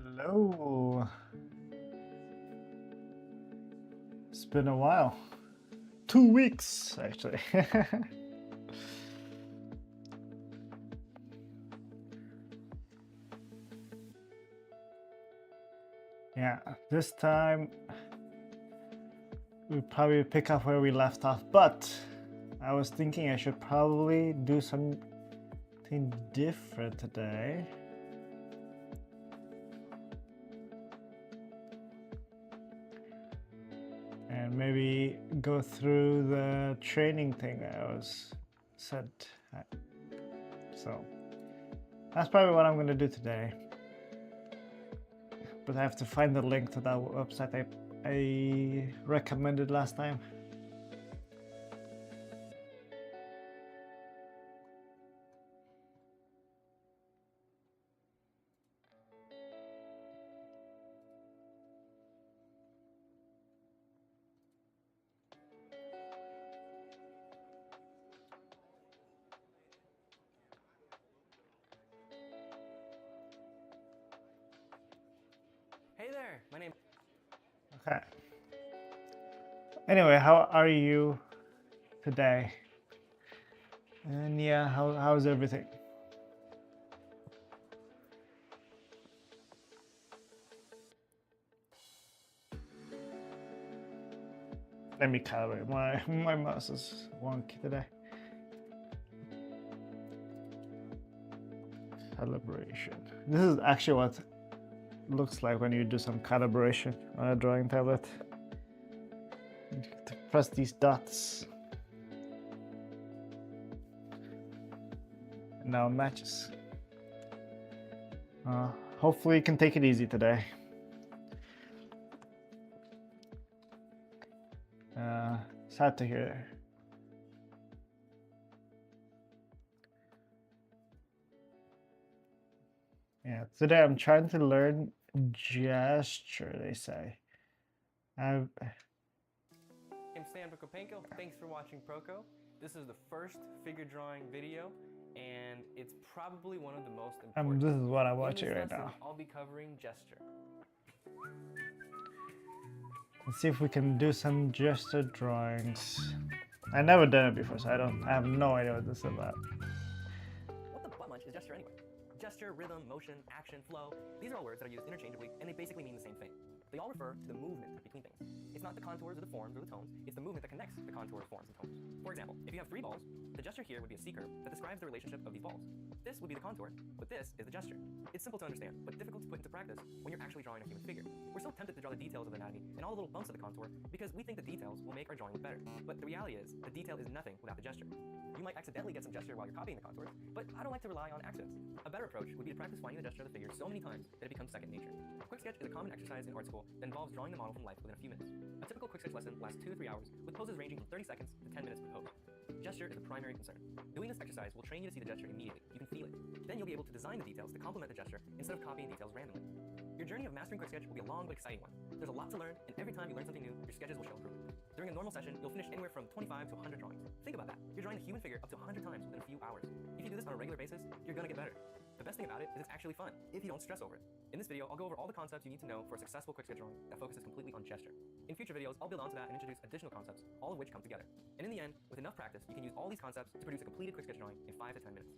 Hello. It's been a while. 2 weeks, actually. Yeah, this time we'll probably pick up where we left off, but I was thinking I should probably do something different today. And maybe go through the training thing I was sent. So that's probably what I'm going to do today. But I have to find the link to that website I recommended last time. Hey there, my name. Okay. Anyway, how are you today? And yeah, how's everything? Let me calibrate. My mouse is wonky today. Calibration. This is actually what looks like when you do some calibration on a drawing tablet. You have to press these dots. And now it matches. Hopefully you can take it easy today. Sad to hear. Yeah, today I'm trying to learn gesture, they say. I'm Sam Prokopenko. Thanks for watching Proko. This is the first figure drawing video, and it's probably one of the most important. This is what I'm In watching this right lesson, now. I'll be covering gesture. Let's see if we can do some gesture drawings. I've never done it before, so I have no idea what this is about. What the butt munch is gesture anyway? Gesture, rhythm, motion, action, flow. These are all words that are used interchangeably, and they basically mean the same thing. They all refer to the movement between things. It's not the contours or the forms or the tones, it's the movement that connects the contours, forms, and tones. For example, if you have 3 balls, the gesture here would be a C curve that describes the relationship of these balls. This would be the contour, but this is the gesture. It's simple to understand, but difficult to put into practice when you're actually drawing a human figure. We're so tempted to draw the details of the anatomy and all the little bumps of the contour because we think the details will make our drawing look better. But the reality is, the detail is nothing without the gesture. You might accidentally get some gesture while you're copying the contours, but I don't like to rely on accidents. A better approach would be to practice finding the gesture of the figure so many times that it becomes second nature. Quick sketch is a common exercise in art school that involves drawing the model from life within a few minutes. A typical quick sketch lesson lasts 2 to 3 hours, with poses ranging from 30 seconds to 10 minutes per pose. Gesture is the primary concern. Doing this exercise will train you to see the gesture immediately. You can feel it. Then you'll be able to design the details to complement the gesture instead of copying details randomly. Your journey of mastering quick sketch will be a long but exciting one. There's a lot to learn, and every time you learn something new, your sketches will show improvement. During a normal session, you'll finish anywhere from 25 to 100 drawings. Think about that. You're drawing a human figure up to 100 times within a few hours. If you do this on a regular basis, you're gonna get better. The best thing about it is it's actually fun, if you don't stress over it. In this video, I'll go over all the concepts you need to know for a successful quick sketch drawing that focuses completely on gesture. In future videos, I'll build onto that and introduce additional concepts, all of which come together. And in the end, with enough practice, you can use all these concepts to produce a completed quick sketch drawing in 5 to 10 minutes.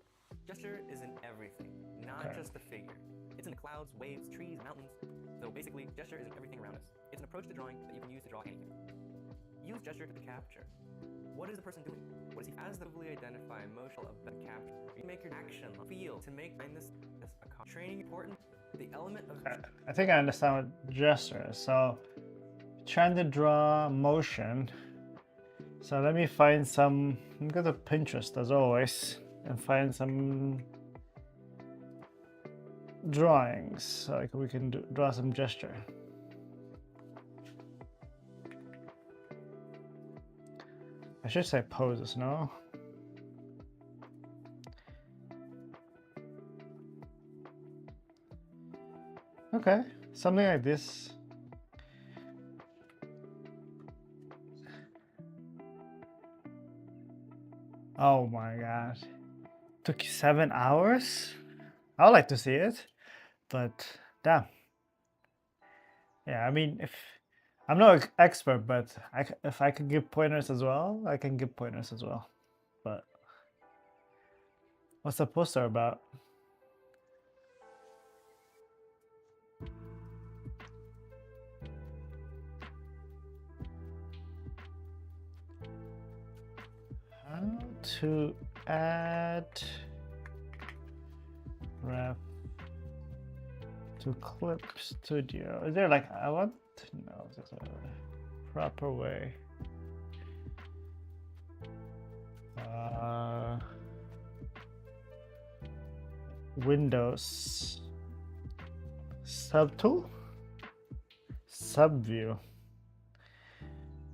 Gesture is in everything, not just the figure. It's in the clouds, waves, trees, mountains. So basically, gesture is in everything around us. It's an approach to drawing that you can use to draw anything. Use gesture to capture. What is the person doing? What is he? As the visually identify emotional of the capture, you make your action feel to make this a training important. The element of I think I understand what gesture is. So, trying to draw motion. So let me find some. I'm going to Pinterest as always and find some drawings so we can draw some gesture. I should say poses, no? Okay, something like this. Oh my god. Took you 7 hours? I would like to see it, but damn, Yeah, I mean, if I'm no expert, but if I could give pointers as well, I can give pointers as well. But what's the poster about? How to add ref to Clip Studio? Is there like, I want to know if there's a proper way. Windows subtool, subview.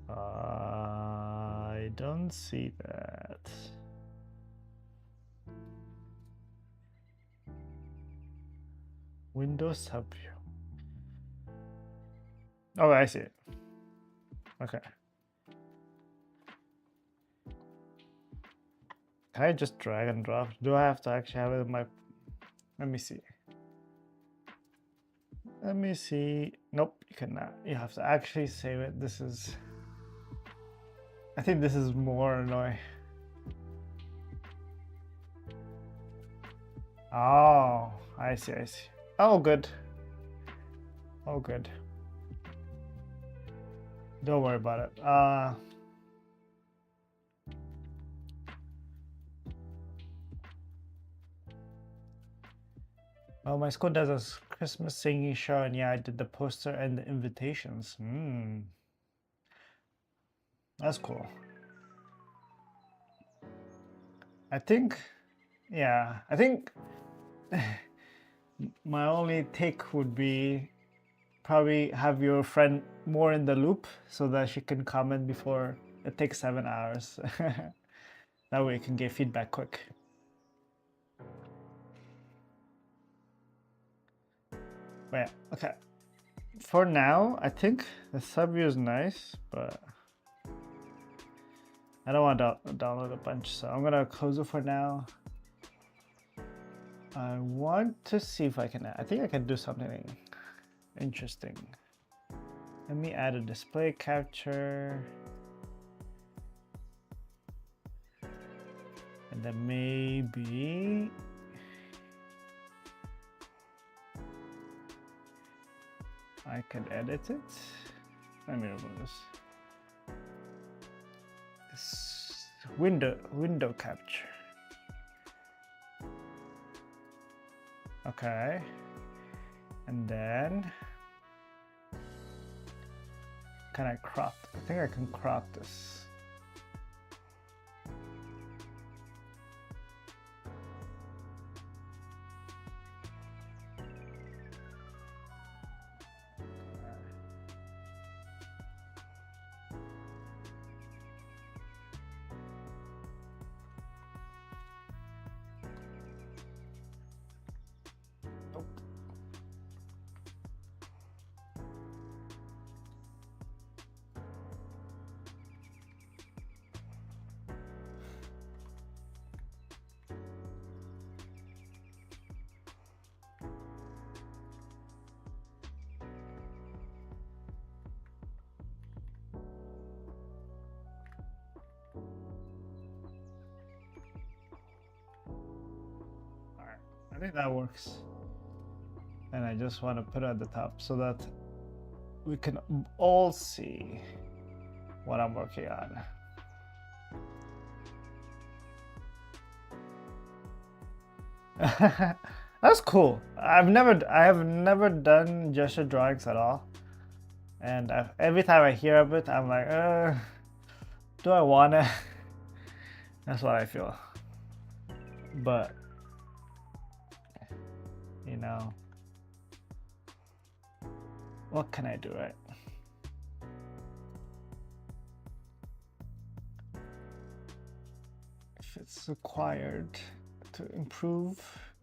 I don't see that. Windows subview. Oh, I see it. Okay. Can I just drag and drop? Do I have to actually have it in my... Let me see. Let me see. Nope, you cannot. You have to actually save it. This is... I think this is more annoying. Oh, I see, I see. Oh, good. Oh, good. Don't worry about it. Oh, my school does a Christmas singing show, and yeah, I did the poster and the invitations. That's cool. I think, yeah, I think my only take would be probably have your friend more in the loop so that she can comment before it takes 7 hours. That way you can get feedback quick. But yeah, okay. For now, I think the subview is nice, but I don't want to download a bunch, so I'm gonna close it for now. I want to see if I can, I think I can do something interesting. Let me add a display capture. And then maybe I can edit it. Let me remove this. This window capture. Okay. And then can I crop? I think I can crop this. I think that works. And I just want to put it at the top so that we can all see what I'm working on. That's cool. I have never done gesture drawings at all. And every time I hear of it, I'm like, do I wanna? That's what I feel. But you know, what can I do, right? If it's required to improve,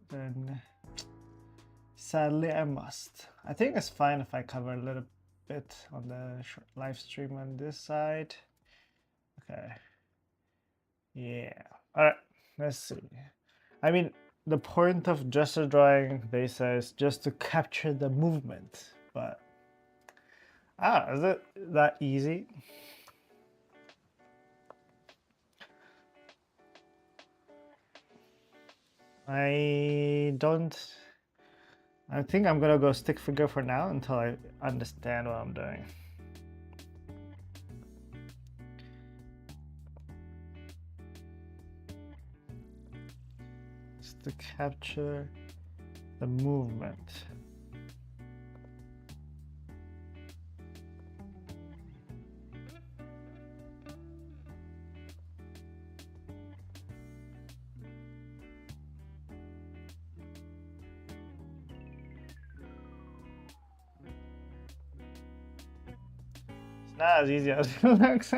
then sadly I must. I think it's fine if I cover a little bit on the live stream on this side. Okay. Yeah. All right. Let's see. I mean, the point of gesture drawing, they say, is just to capture the movement, but Ah, is it that easy? I don't. I think I'm gonna go stick figure for now until I understand what I'm doing. It's to capture the movement. It's not as easy as it looks.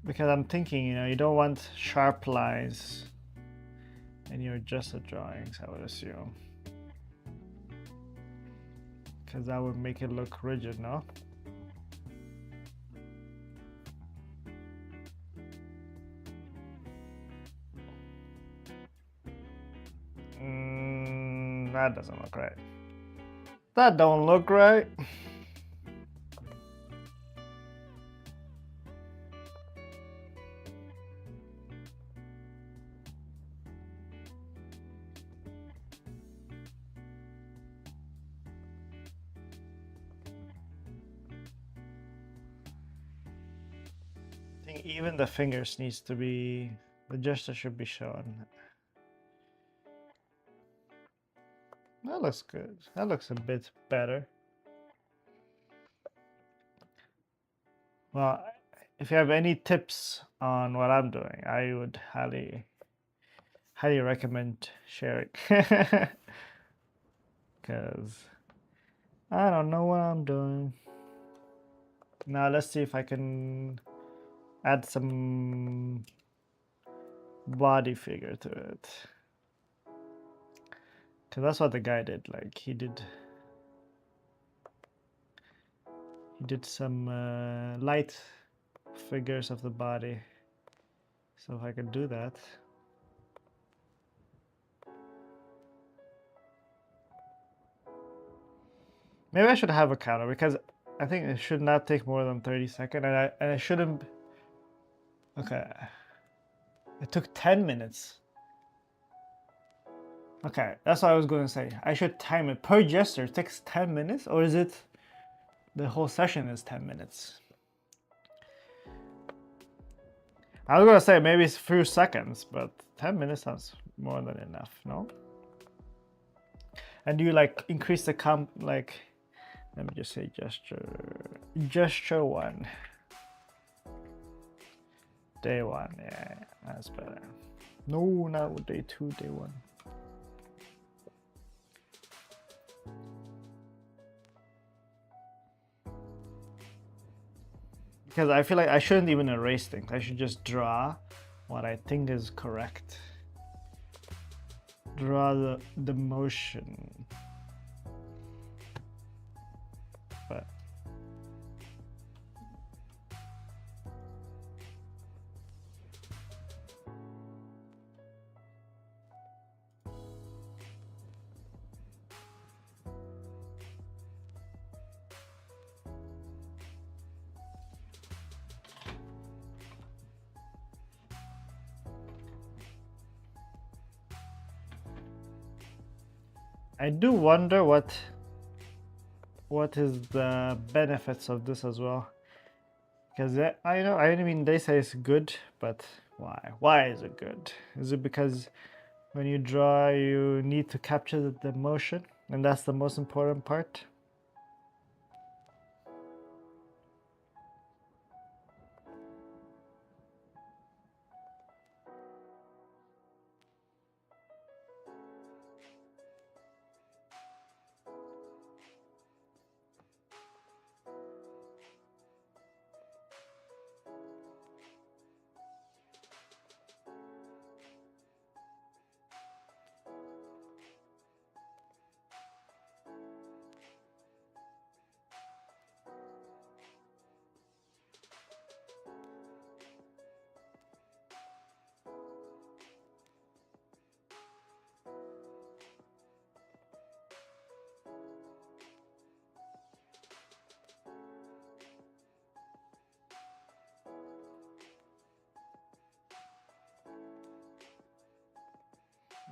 Because I'm thinking, you don't want sharp lines in your adjusted drawings, I would assume. Because that would make it look rigid, no? That doesn't look right. That don't look right. I think even the fingers needs to be, the gesture should be shown. That looks good. That looks a bit better. Well, if you have any tips on what I'm doing, I would highly recommend sharing. Because I don't know what I'm doing. Now let's see if I can add some body figure to it. Because that's what the guy did. Like he did some light figures of the body. So if I could do that. Maybe I should have a counter because I think it should not take more than 30 seconds, and I shouldn't. Okay, it took 10 minutes. Okay, that's what I was going to say. I should time it per gesture. It takes 10 minutes, or is it the whole session is 10 minutes? I was gonna say maybe it's a few seconds, but 10 minutes sounds more than enough, no? And do you like increase the like? Let me just say gesture 1. Day 1, yeah, that's better. No, not day 2, day 1. Because I feel like I shouldn't even erase things. I should just draw what I think is correct. Draw the motion. But I do wonder what is the benefits of this as well. Because I mean, they say it's good, but why? Why is it good? Is it because when you draw, you need to capture the motion, and that's the most important part?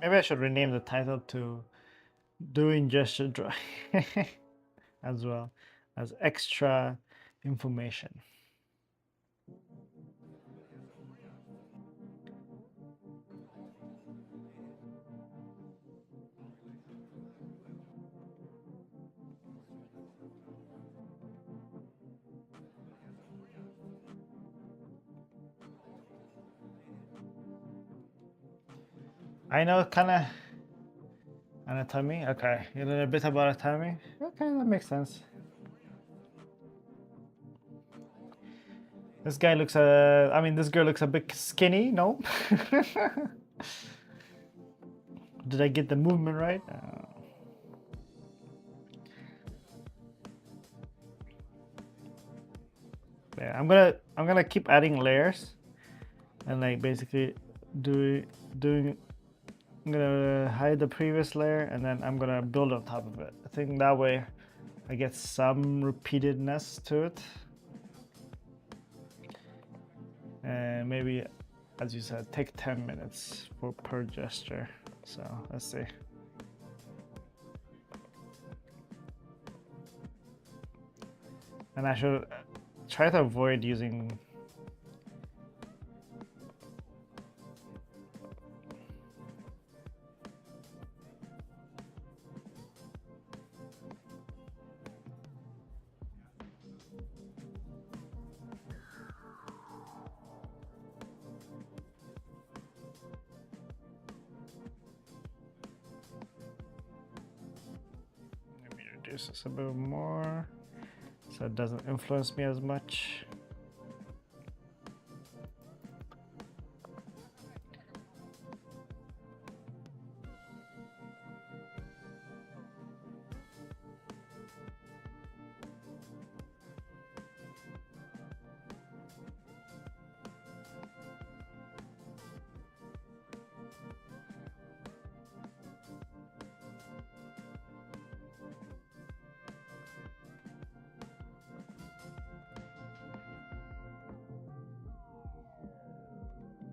Maybe I should rename the title to Doing Gesture Drawing as well as extra information. I know kind of anatomy. Okay, you know a bit about anatomy. Okay, that makes sense. This guy looks I mean, this girl looks a bit skinny. No. Did I get the movement right? Yeah, I'm gonna keep adding layers, and like basically doing. I'm gonna hide the previous layer, and then I'm gonna build on top of it. I think that way I get some repeatedness to it, and maybe, as you said, take 10 minutes per gesture. So let's see. And I should try to avoid using reduce this a bit more so it doesn't influence me as much.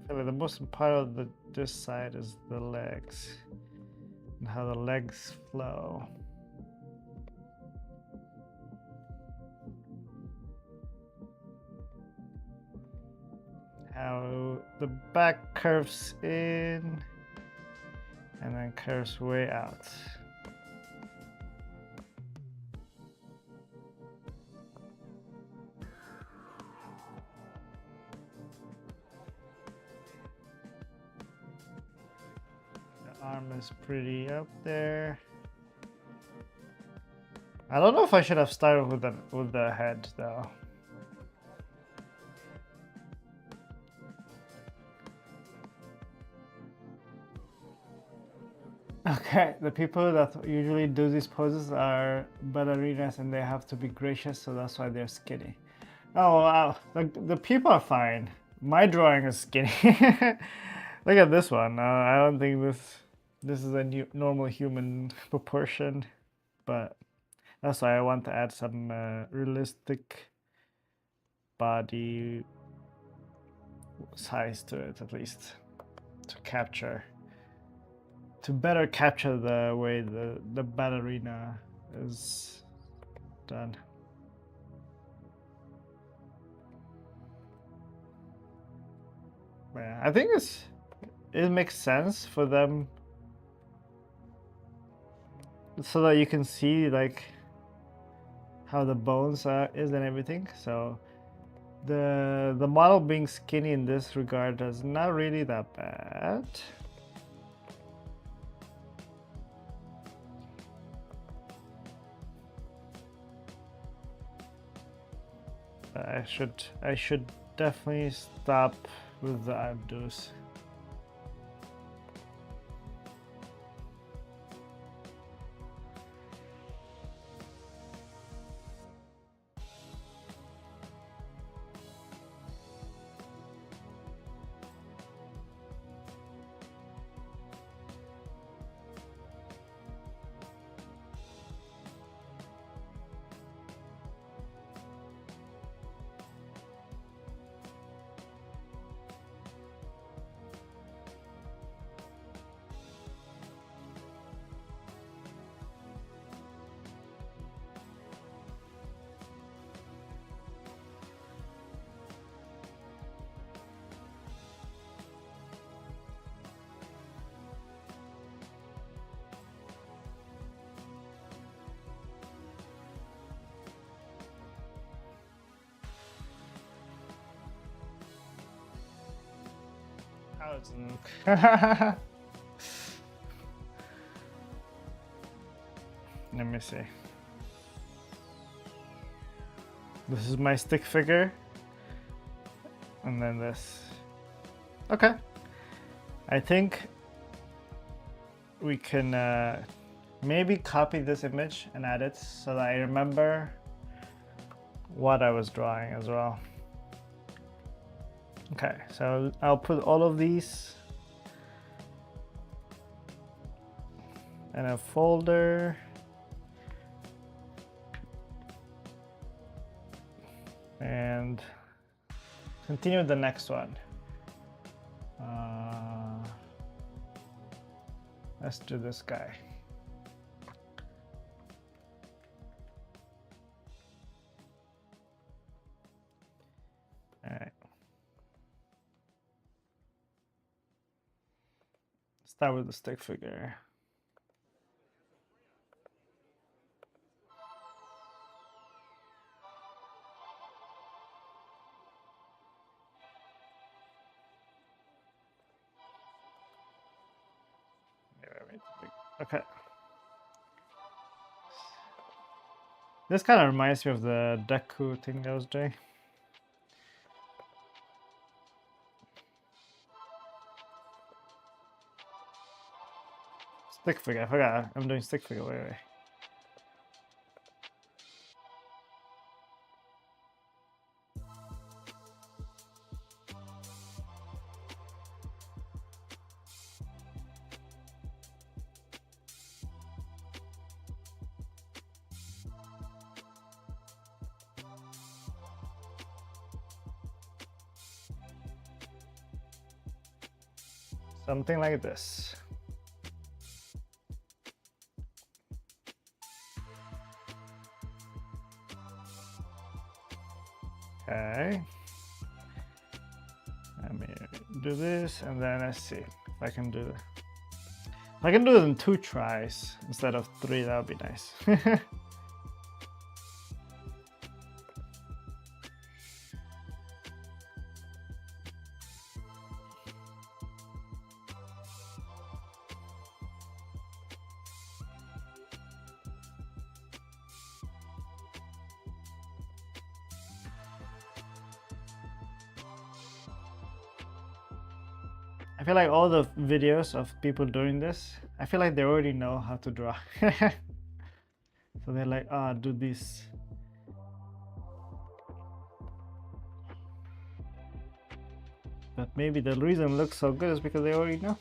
The most important part of this side is the legs and how the legs flow. How the back curves in and then curves way out. Arm is pretty up there. I don't know if I should have started with the head though. Okay, the people that usually do these poses are ballerinas and they have to be gracious, so that's why they're skinny. Oh wow, the people are fine. My drawing is skinny. Look at this one. I don't think this is a normal human proportion, but that's why I want to add some realistic body size to it, at least to better capture the way the ballerina is done. Yeah, I think it makes sense for them so that you can see like how the bones is and everything. So the model being skinny in this regard is not really that bad. I should definitely stop with the abdos. 1000. Let me see. This is my stick figure. And then this. Okay. I think we can maybe copy this image and add it so that I remember what I was drawing as well. Okay, so I'll put all of these in a folder. And continue the next one. Let's do this guy. All right. Start with the stick figure. Okay. This kind of reminds me of the Deku thing I was doing. Stick figure, I forgot. I'm doing stick figure, wait. Something like this. Okay. Let me do this, and then let's see if I can do it. If I can do it in 2 tries instead of 3, that would be nice. I feel like all the videos of people doing this, I feel like they already know how to draw. So they're like, do this. But maybe the reason it looks so good is because they already know.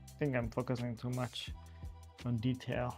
I think I'm focusing too much on detail.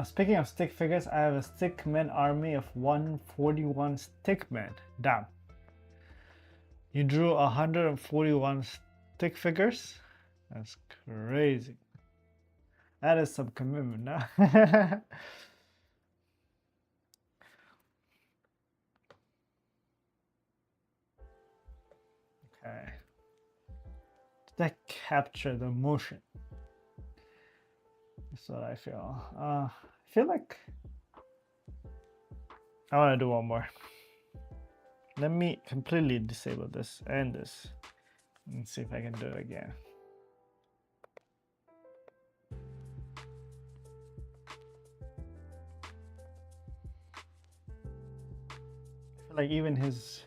Speaking of stick figures, I have a stickman army of 141 stickmen. Damn. You drew 141 stick figures? That's crazy. That is some commitment, no? Okay. Did that capture the motion? That's what I feel. I feel like I want to do one more. Let me completely disable this and this and see if I can do it again. I feel like even his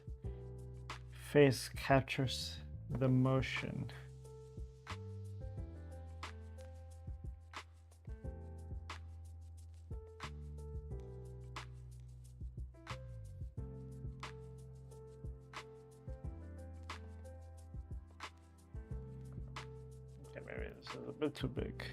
face captures the motion. Okay, maybe this is a bit too big.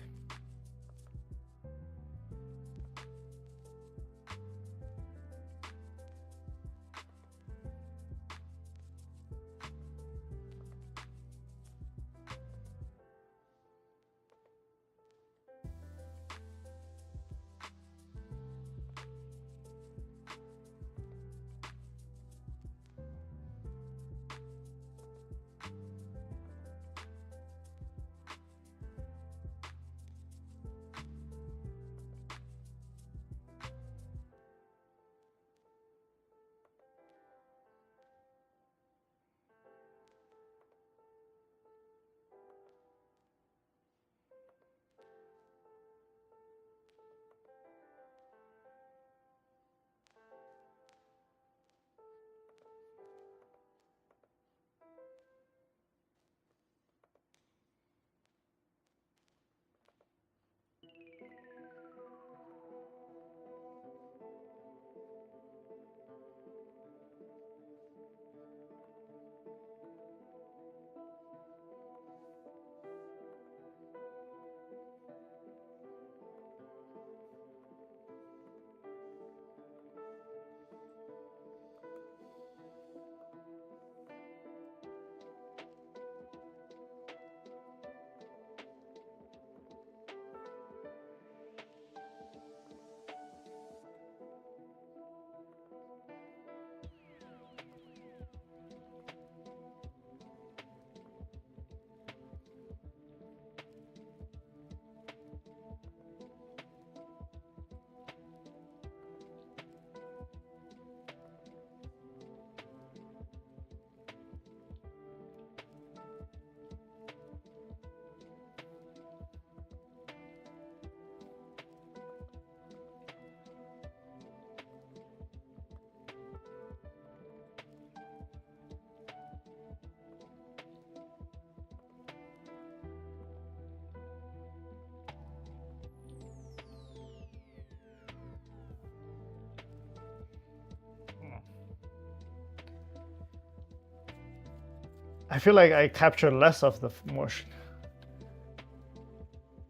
I feel like I captured less of the motion.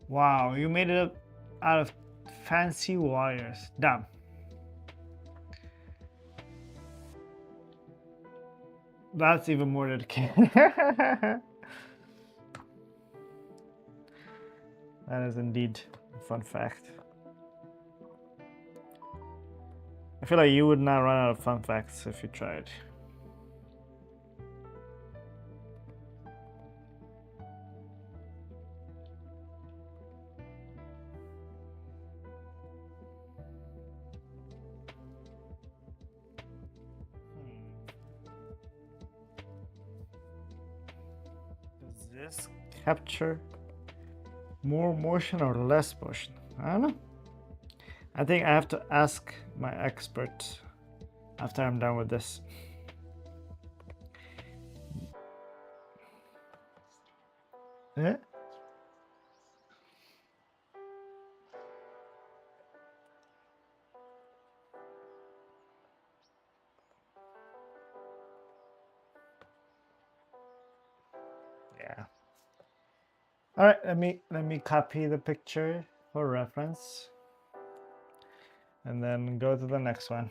Wow, you made it out of fancy wires. Damn. That's even more dedicated. That is indeed a fun fact. I feel like you would not run out of fun facts if you tried. Does this capture more motion or less motion? I don't know. I think I have to ask my expert after I'm done with this. Yeah? Yeah. All right, let me copy the picture for reference. and then go to the next one.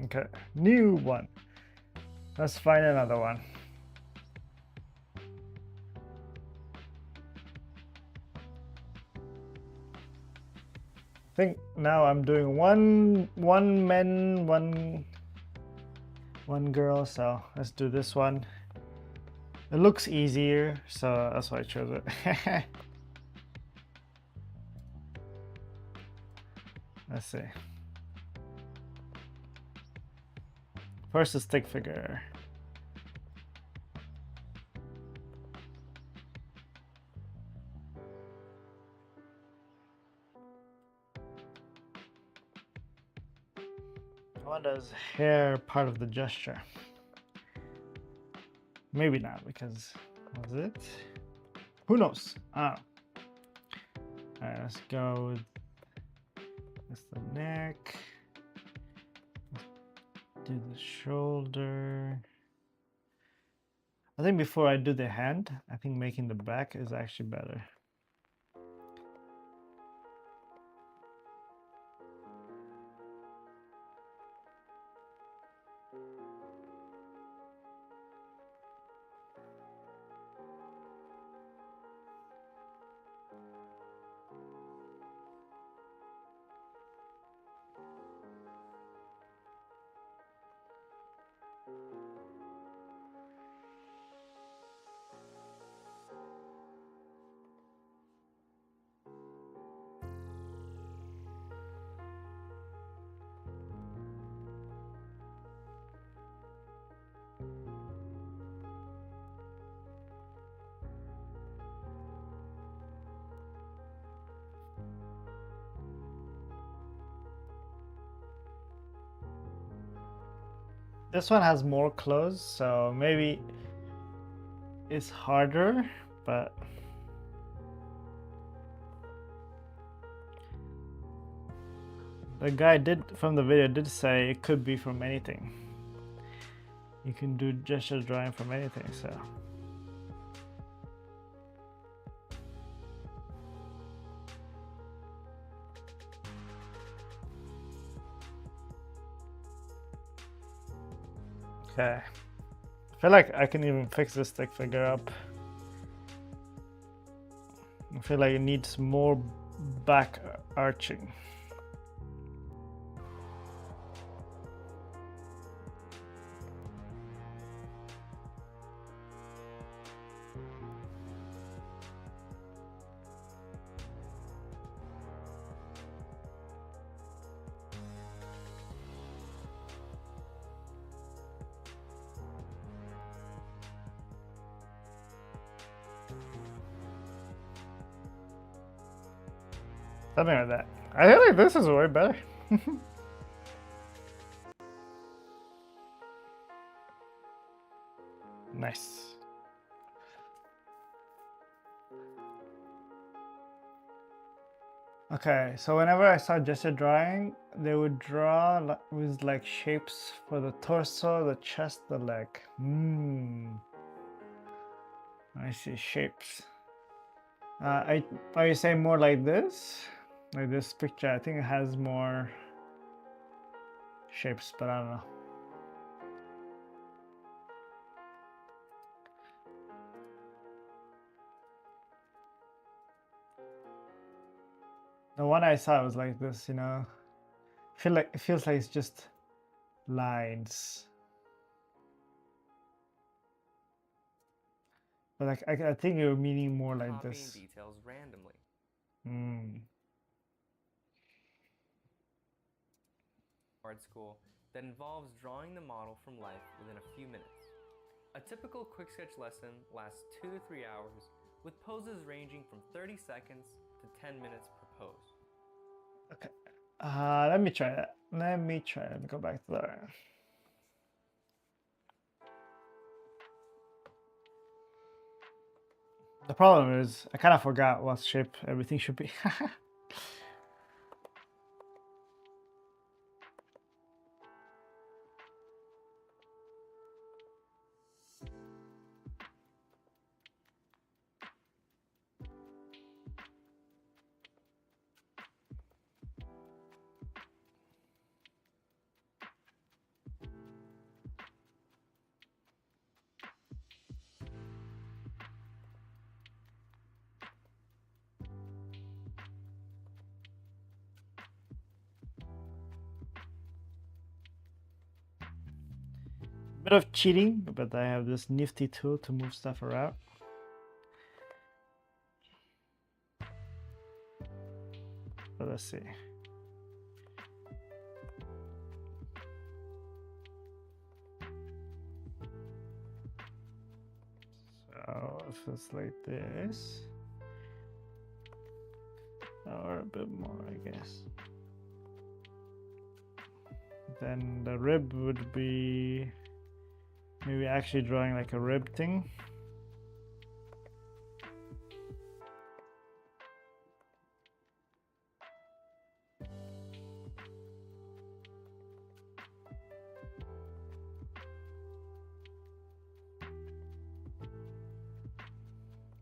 Okay, new one. Let's find another one. I think now I'm doing one man, one girl, so let's do this one. It looks easier, so that's why I chose it. Let's see. First, a stick figure. What is hair part of the gesture? Maybe not, because was it? Who knows? Ah. Alright, let's go with that's the neck. Let's do the shoulder. I think before I do the hand, I think making the back is actually better. This one has more clothes, so maybe it's harder, but the guy from the video did say it could be from anything. You can do gesture drawing from anything, so. Okay. I feel like I can even fix this stick figure up. I feel like it needs more back arching. Something like that. I feel like this is way better. Nice. Okay, so whenever I saw gesture drawing, they would draw with like shapes for the torso, the chest, the leg. I see shapes. Are you saying more like this? Like this picture, I think it has more shapes, but I don't know. The one I saw was like this, you know. It feels like it's just lines. But like I think you're meaning more like Copying this. details randomly. Art school that involves drawing the model from life within a few minutes. A typical quick sketch lesson lasts 2 to 3 hours, with poses ranging from 30 seconds to 10 minutes per pose. Okay. Let me try that. Let me go back to that. The problem is I kind of forgot what shape everything should be. bit of cheating, but I have this nifty tool to move stuff around. But let's see. So if it's like this, or a bit more, I guess. Then the rib would be maybe actually drawing like a rib thing.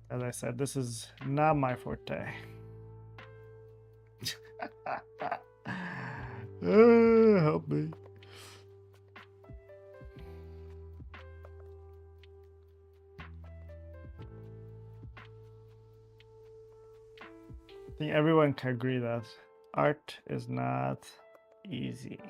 As I said, this is not my forte. Help me. I think everyone can agree that art is not easy.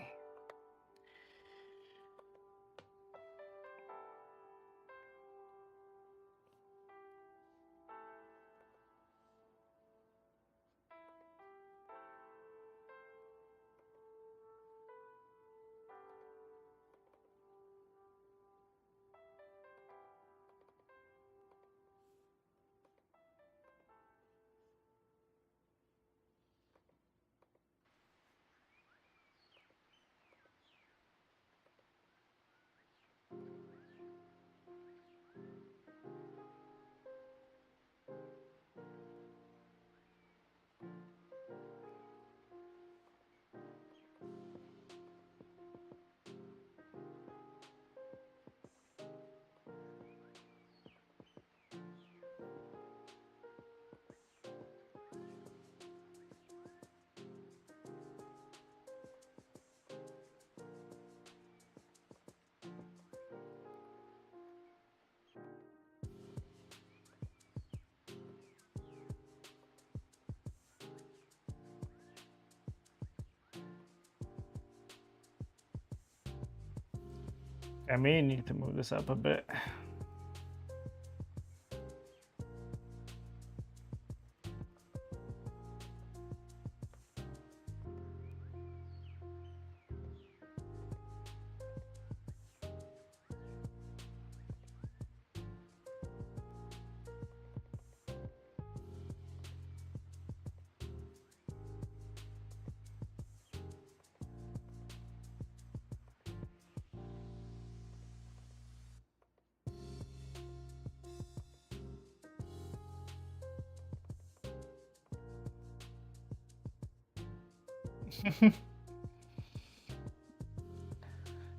I may need to move this up a bit.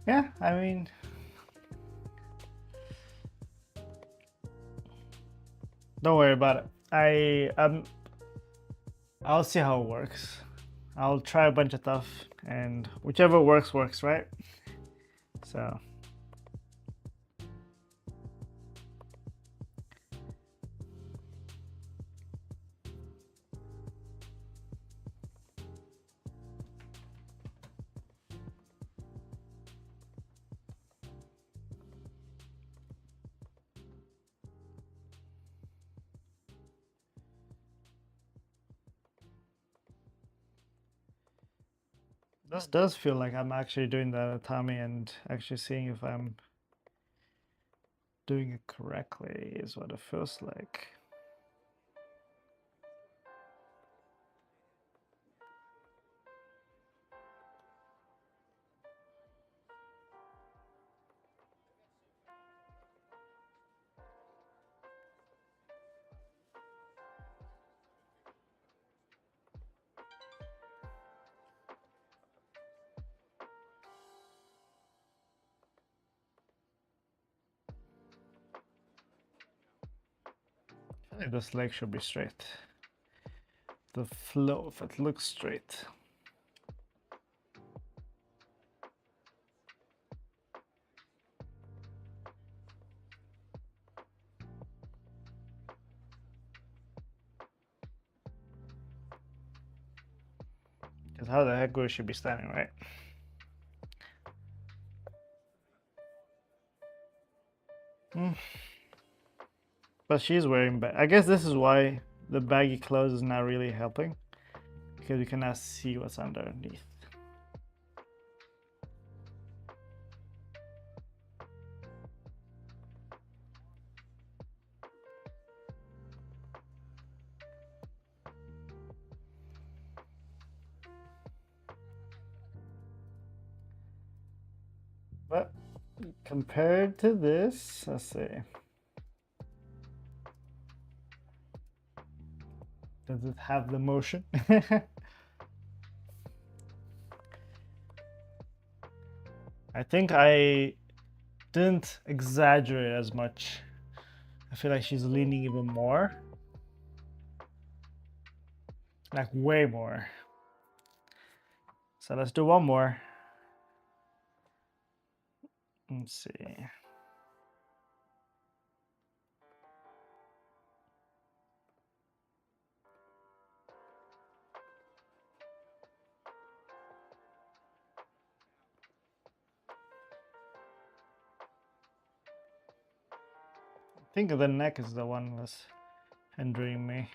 Yeah, I mean, don't worry about it. I'll see how it works. I'll try a bunch of stuff, and whichever works, right? So. This does feel like I'm actually doing the anatomy and actually seeing if I'm doing it correctly is what it feels like. I think this leg should be straight. The flow, if it looks straight. Because how the heck we should be standing, right? But she's wearing I guess this is why the baggy clothes is not really helping, because you cannot see what's underneath. But compared to this, let's see. Does it have the motion? I think I didn't exaggerate as much. I feel like she's leaning even more. Like way more. So let's do one more. Let's see. I think the neck is the one that's hindering me.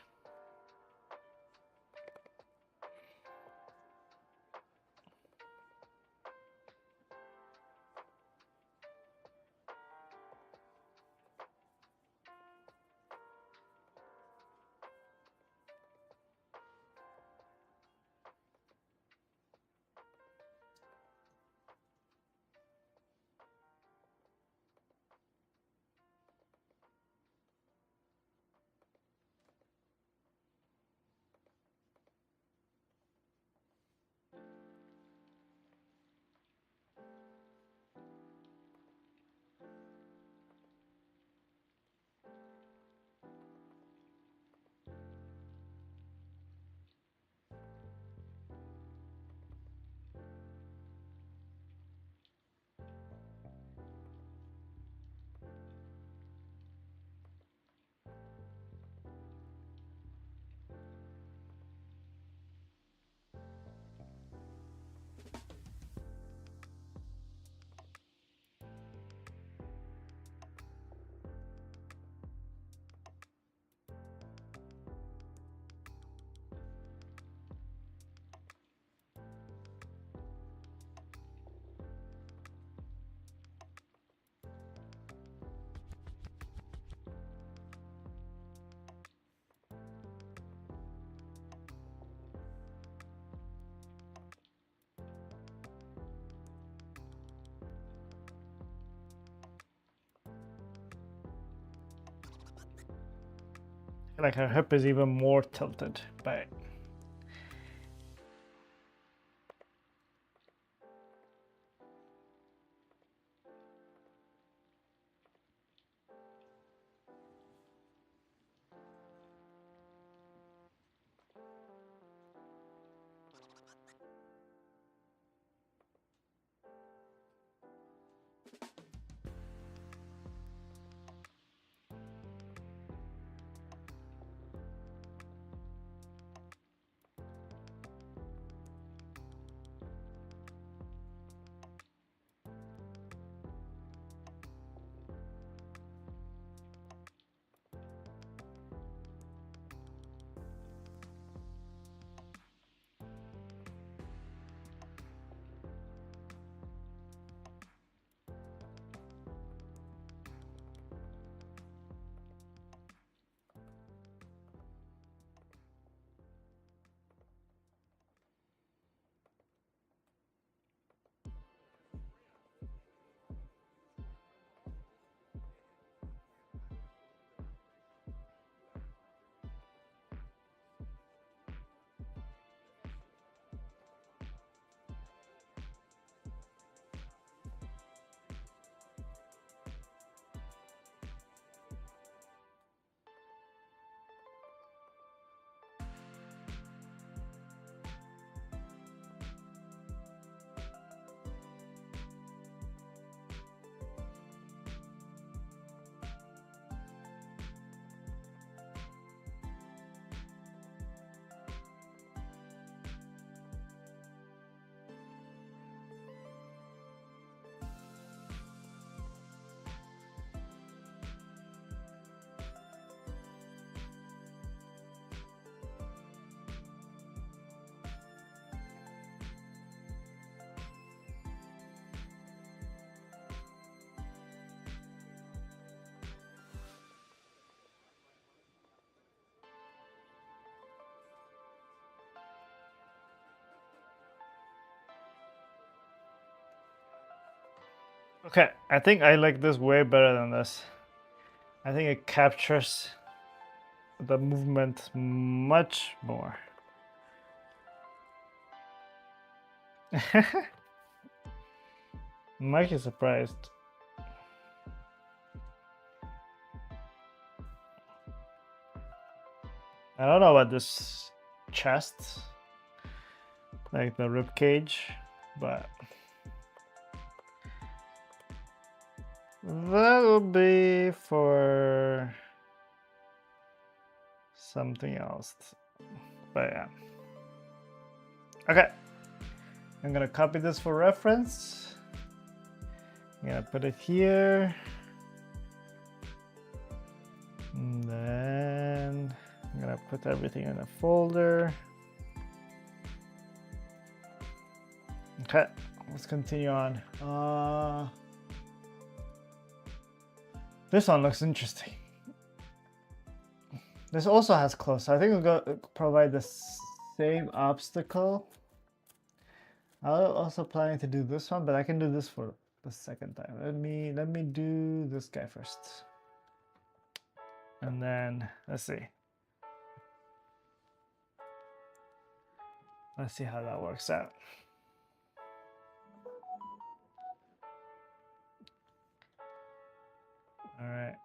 I feel like her hip is even more tilted, but Okay, I think I like this way better than this. I think it captures the movement much more. Mike is surprised. I don't know about this chest, like the rib cage, but that'll be for something else. But yeah. Okay. I'm gonna copy this for reference. I'm gonna put it here. And then I'm gonna put everything in a folder. Okay, let's continue on. This one looks interesting. This also has close. So I think we're gonna provide the same obstacle. I was also planning to do this one, but I can do this for the second time. Let me do this guy first. And then let's see. Let's see how that works out. All right.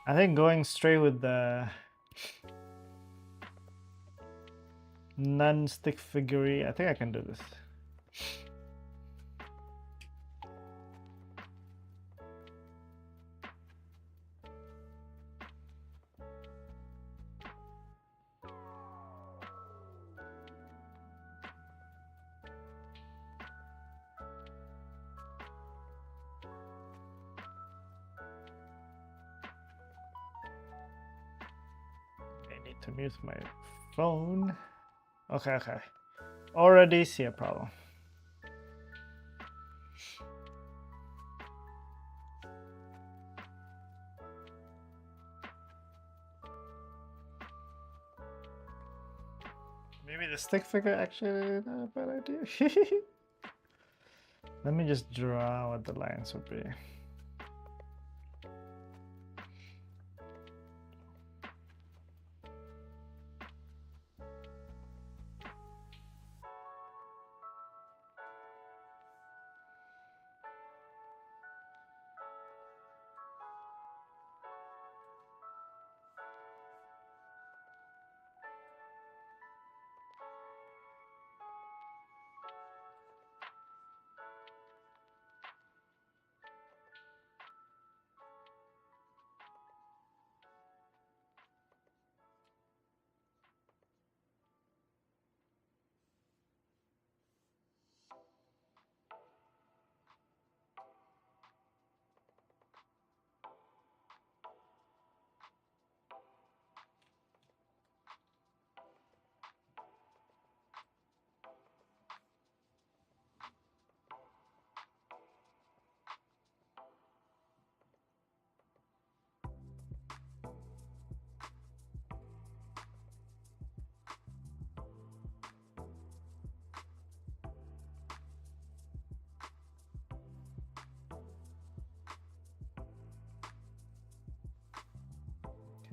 I think going straight with the non-stick figure, I think I can do this. I need to mute my phone. Okay. Already see a problem. Maybe the stick figure actually not a bad idea. Let me just draw what the lines would be.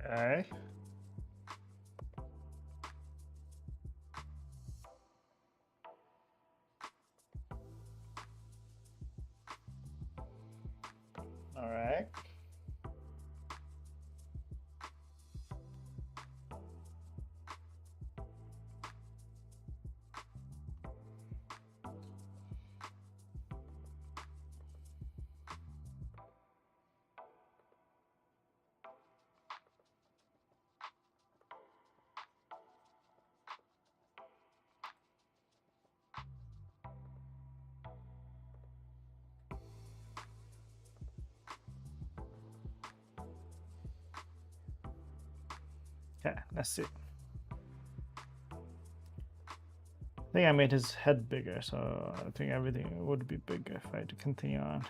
Okay. All right. Okay, let's see. I think I made his head bigger, so I think everything would be bigger if I had to continue on.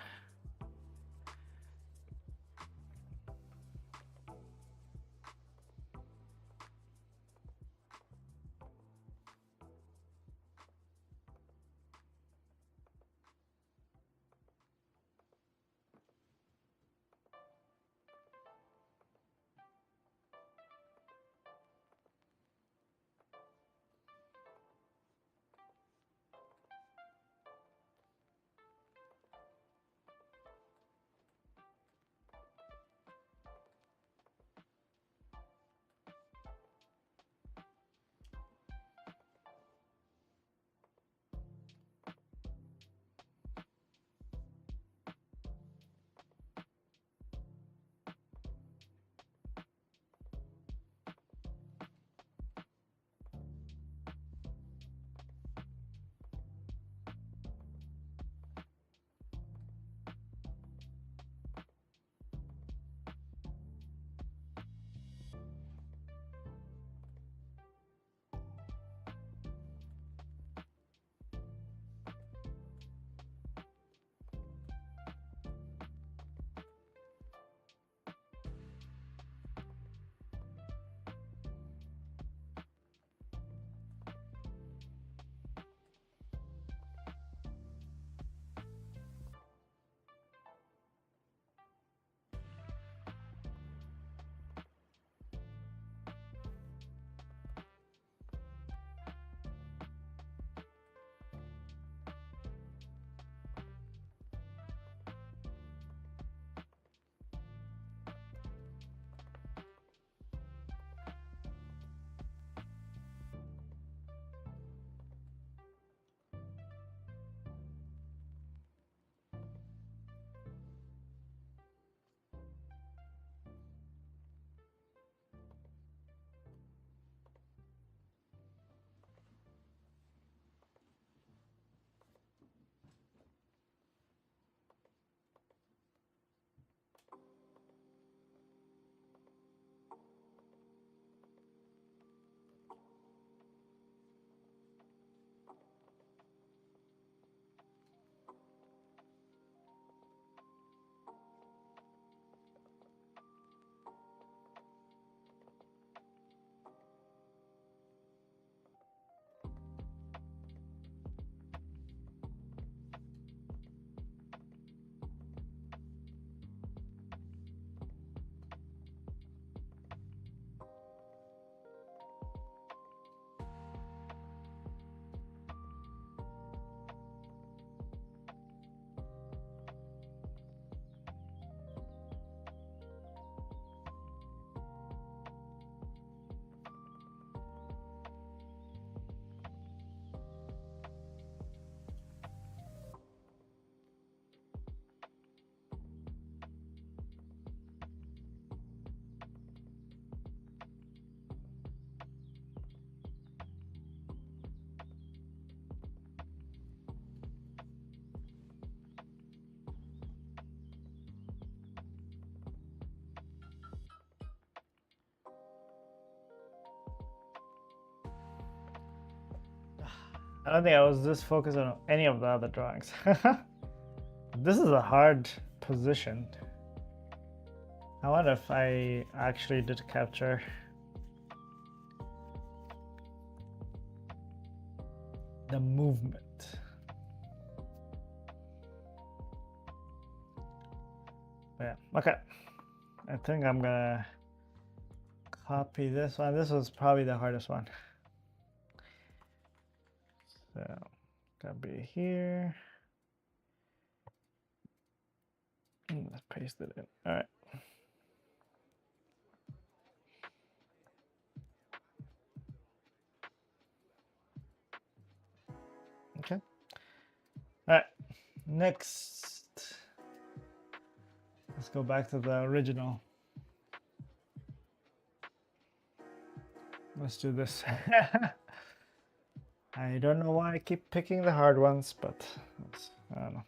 I don't think I was this focused on any of the other drawings. This is a hard position. I wonder if I actually did capture the movement. Yeah, okay. I think I'm gonna copy this one. This was probably the hardest one. So, gonna be here. Let's paste it in. All right. Okay. All right. Next, let's go back to the original. Let's do this. I don't know why I keep picking the hard ones, but I don't know.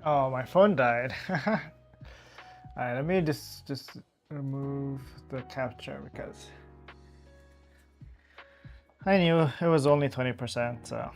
Oh, my phone died. All right, let me just remove the capture because I knew it was only 20%, so.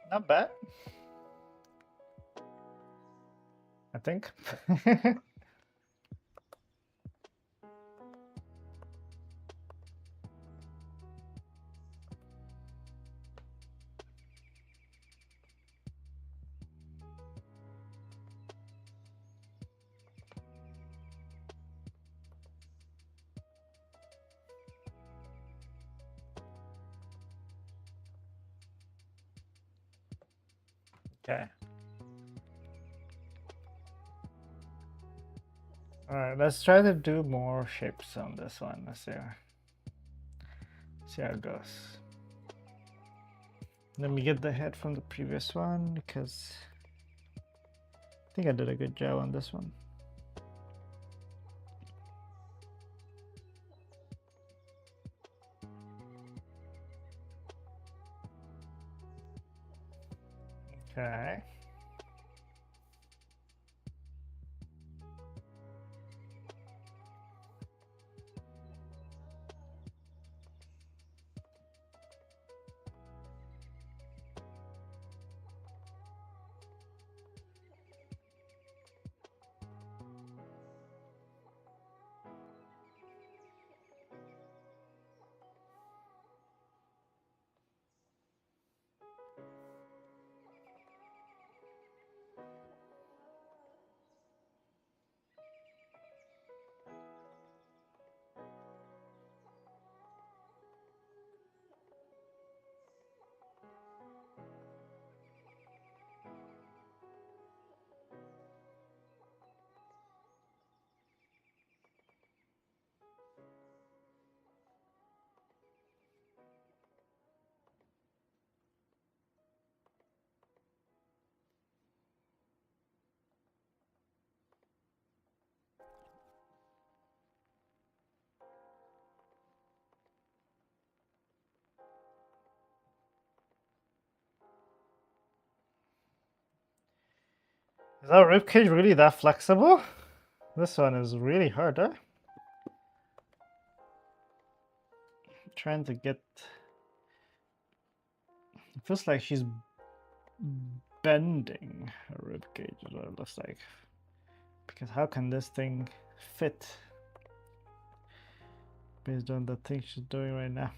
Not bad, I think. Okay. All right, let's try to do more shapes on this one. Let's see how it goes. Let me get the head from the previous one because I think I did a good job on this one. Okay. Is that ribcage really that flexible? This one is really hard, huh? Trying to get. It feels like she's bending her ribcage, is what it looks like. Because how can this thing fit based on the thing she's doing right now?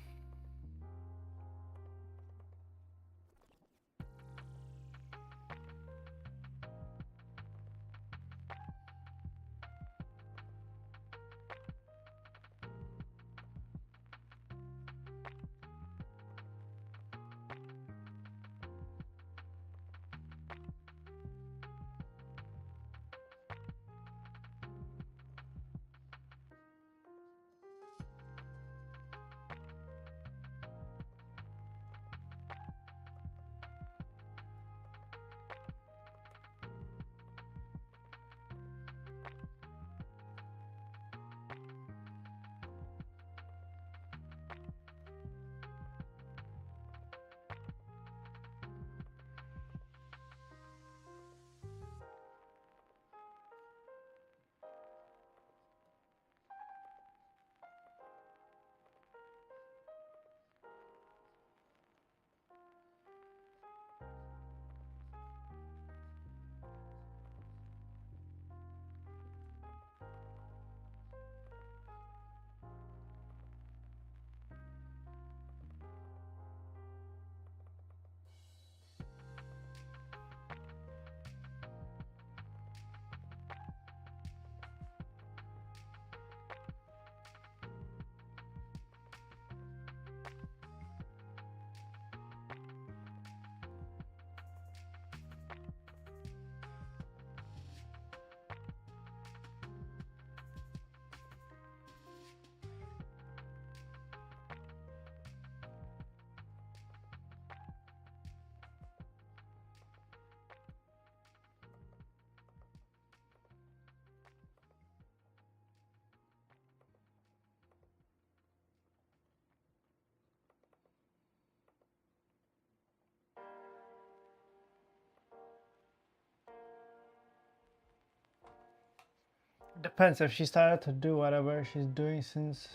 Depends. If she started to do whatever she's doing since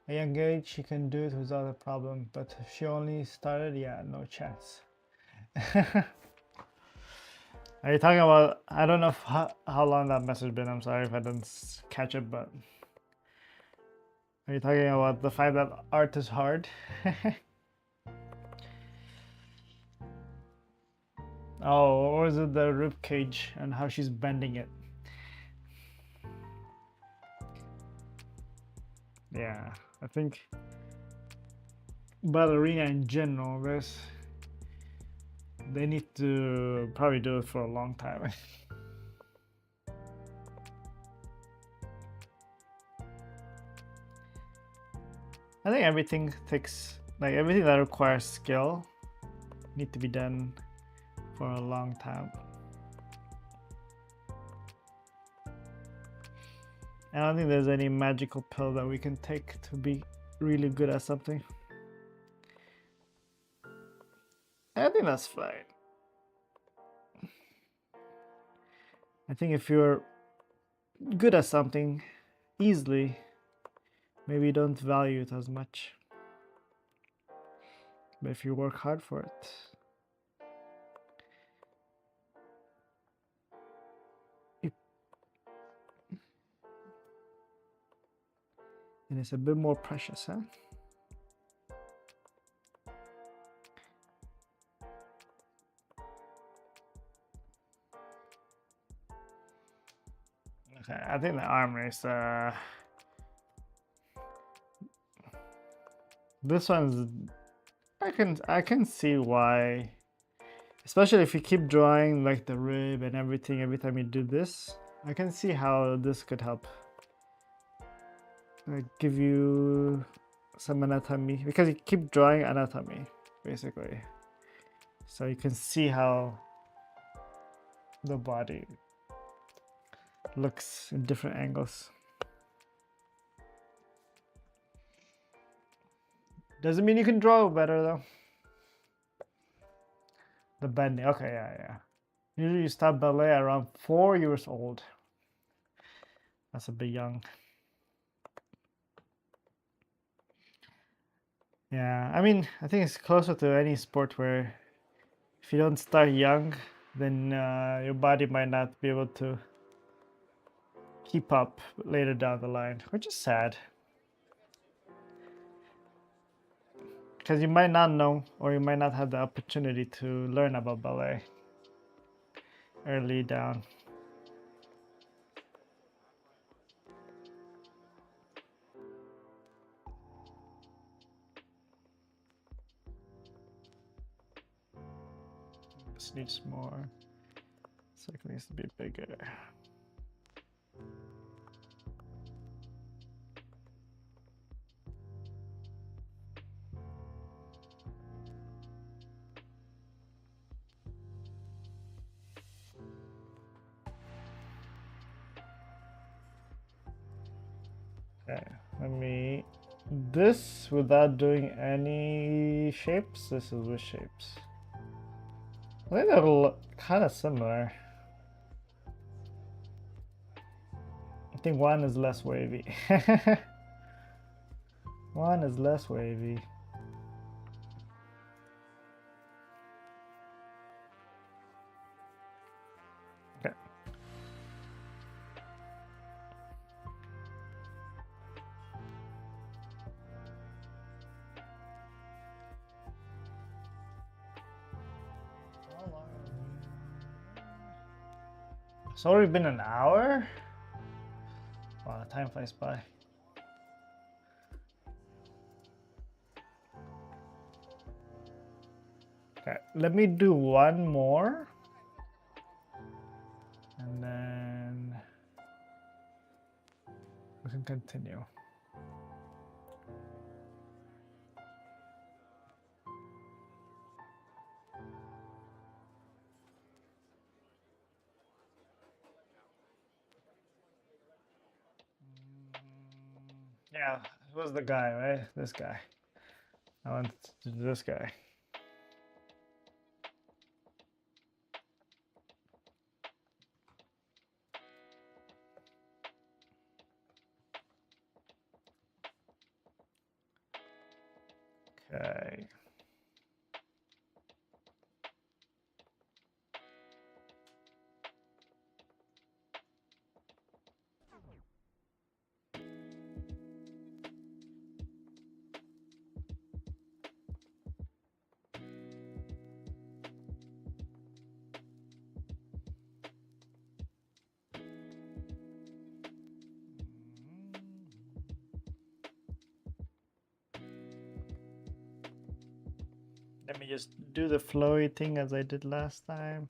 a young age, she can do it without a problem. But if she only started, yeah, no chance. Are you talking about? I don't know how long that message been. I'm sorry if I didn't catch it, but are you talking about the fact that art is hard? Oh, or is it the rib cage and how she's bending it? Yeah, I think ballerina in general, guys, they need to probably do it for a long time. I think everything takes, like everything that requires skill need to be done for a long time. I don't think there's any magical pill that we can take to be really good at something. I think that's fine. I think if you're good at something easily, maybe you don't value it as much. But if you work hard for it, and it's a bit more precious, huh? Okay, I think the arm race, this one's, I can see why, especially if you keep drawing like the rib and everything every time you do this. I can see how this could help, like give you some anatomy, because you keep drawing anatomy basically, so you can see how the body looks in different angles. Doesn't mean you can draw better though. The bending, okay, yeah. Usually you start ballet around 4 years old. That's a bit young. Yeah, I mean, I think it's closer to any sport where if you don't start young, then your body might not be able to keep up later down the line, which is sad. Because you might not know, or you might not have the opportunity to learn about ballet early down. This needs more. Circle needs to be bigger. Okay, let me. This without doing any shapes. This is with shapes. I think they're kind of similar. I think one is less wavy. One is less wavy. Okay. It's already been an hour? Wow, time flies by. Okay, let me do one more. And then we can continue. Yeah, it was the guy, right? This guy. I want to do this guy. Okay. Let me just do the flowy thing as I did last time.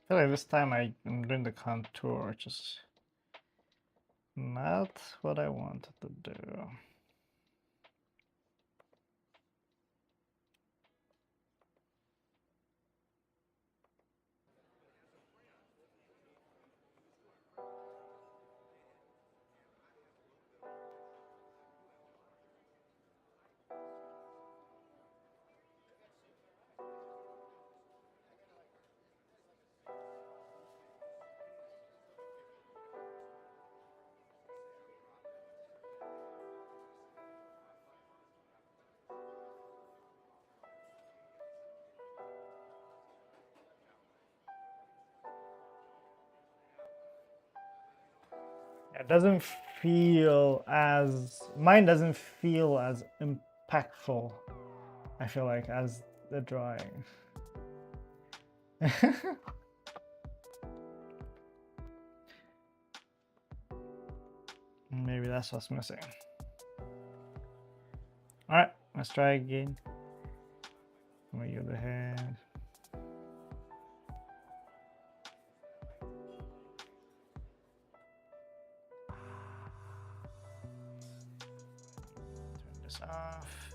I feel like this time I'm doing the contour, which is not what I wanted to do. It doesn't feel as, mine doesn't feel as impactful, I feel like, as the drawing. Maybe that's what's missing. All right, let's try again. Let me get the hand. Turn this off.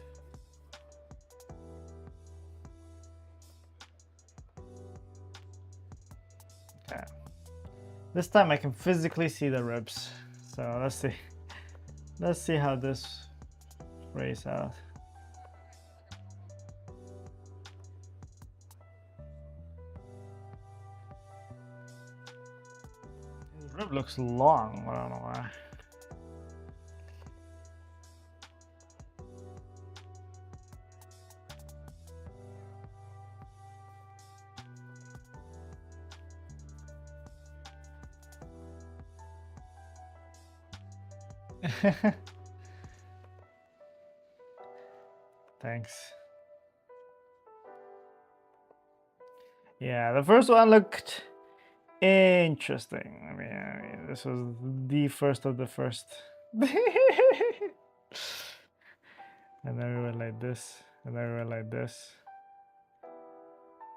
Okay. This time I can physically see the ribs. So let's see. Let's see how this plays out. The rib looks long, I don't know why. Thanks. Yeah, the first one looked interesting. I mean, this was the first of the first. And then we went like this, and then we went like this.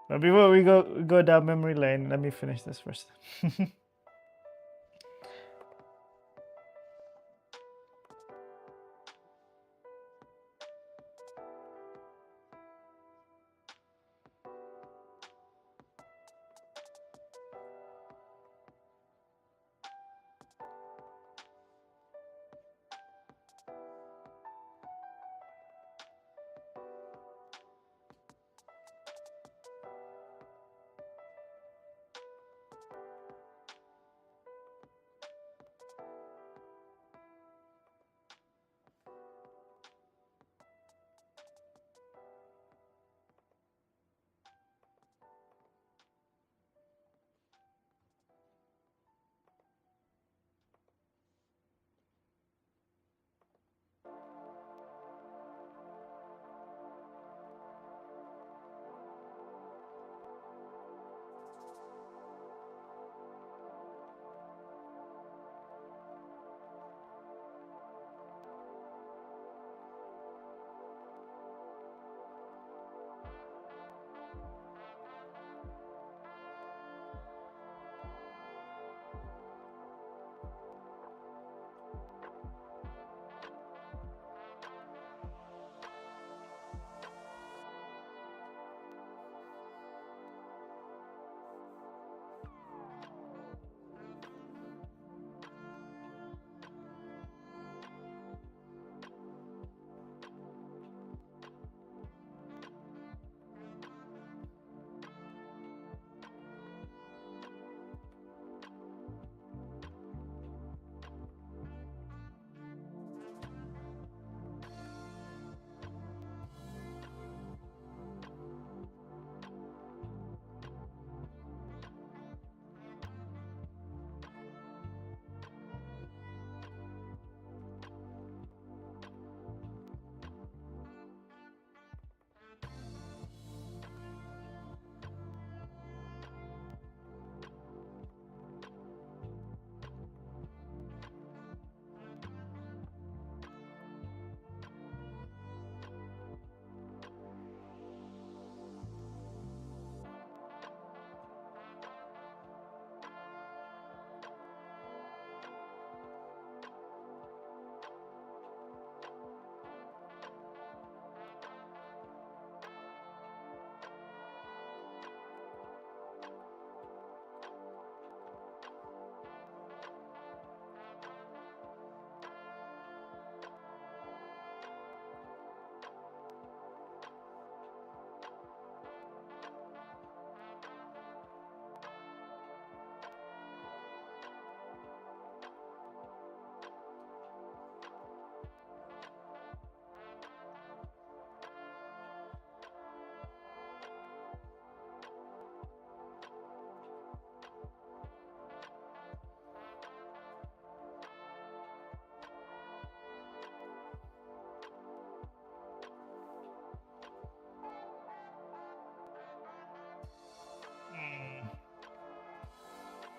But before we go down memory lane, let me finish this first.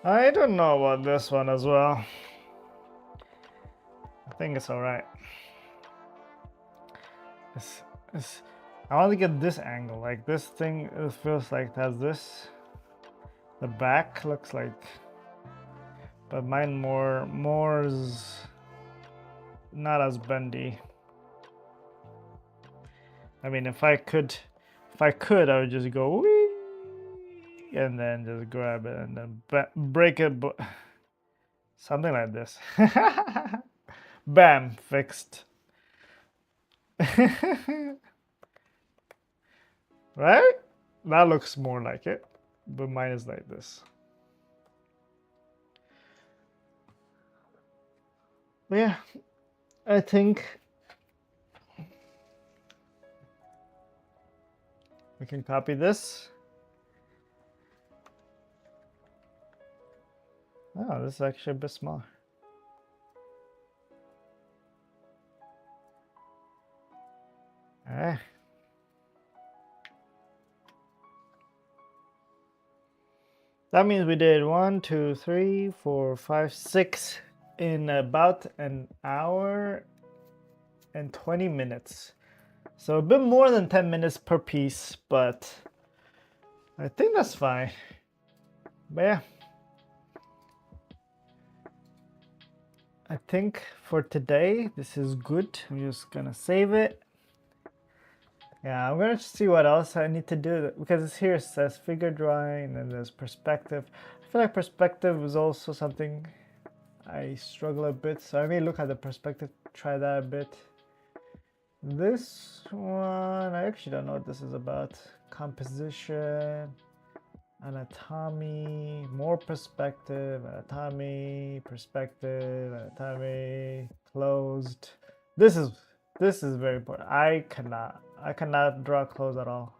I don't know about this one as well. I think it's alright. I want to get this angle. Like this thing, it feels like it has this. The back looks like, but mine more's not as bendy. I mean, if I could, I would just go wee, and then just grab it and then break it, something like this. Bam, fixed. Right? That looks more like it, but mine is like this. But yeah, I think we can copy this. Oh, this is actually a bit smaller. All right. That means we did 1, 2, 3, 4, 5, 6 in about an hour and 20 minutes. So a bit more than 10 minutes per piece, but I think that's fine. But yeah, I think for today, this is good. I'm just gonna save it. Yeah, I'm gonna see what else I need to do because it's here, it says figure drawing and there's perspective. I feel like perspective is also something I struggle a bit, so I may look at the perspective, try that a bit. This one, I actually don't know what this is about. Composition, anatomy, more perspective, anatomy, perspective, anatomy, closed. This is very important. I cannot draw close at all.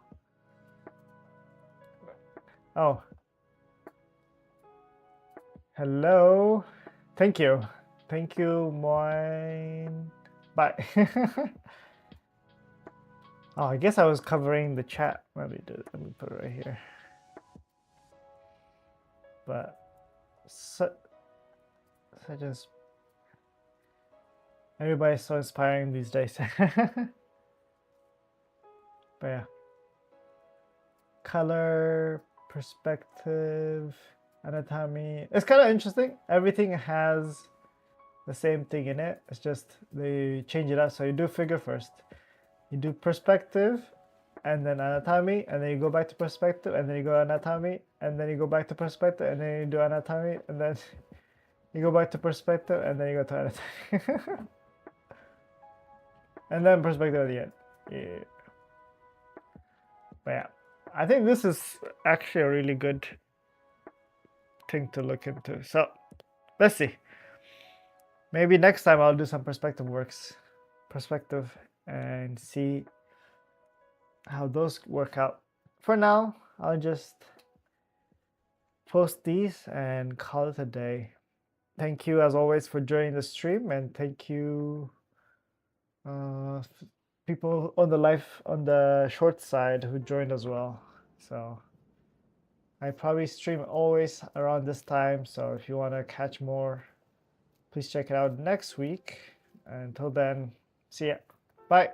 Oh. Hello. Thank you. Thank you, mine. Bye. Oh, I guess I was covering the chat. Let me put it right here. But such as everybody's so inspiring these days. But yeah, color, perspective, anatomy. It's kind of interesting. Everything has the same thing in it. It's just they change it up. So you do figure first, you do perspective, and then anatomy, and then you go back to perspective, and then you go anatomy, and then you go back to perspective, and then you do anatomy, and then you go back to perspective, and then you go to anatomy. And then perspective at the end. Yeah. But yeah, I think this is actually a really good thing to look into. So let's see. Maybe next time I'll do some perspective and see how those work out. For now, I'll just post these and call it a day. Thank you as always for joining the stream, and thank you people on the short side who joined as well. So I probably stream always around this time, so if you want to catch more, please check it out next week. Until then, see ya. Bye.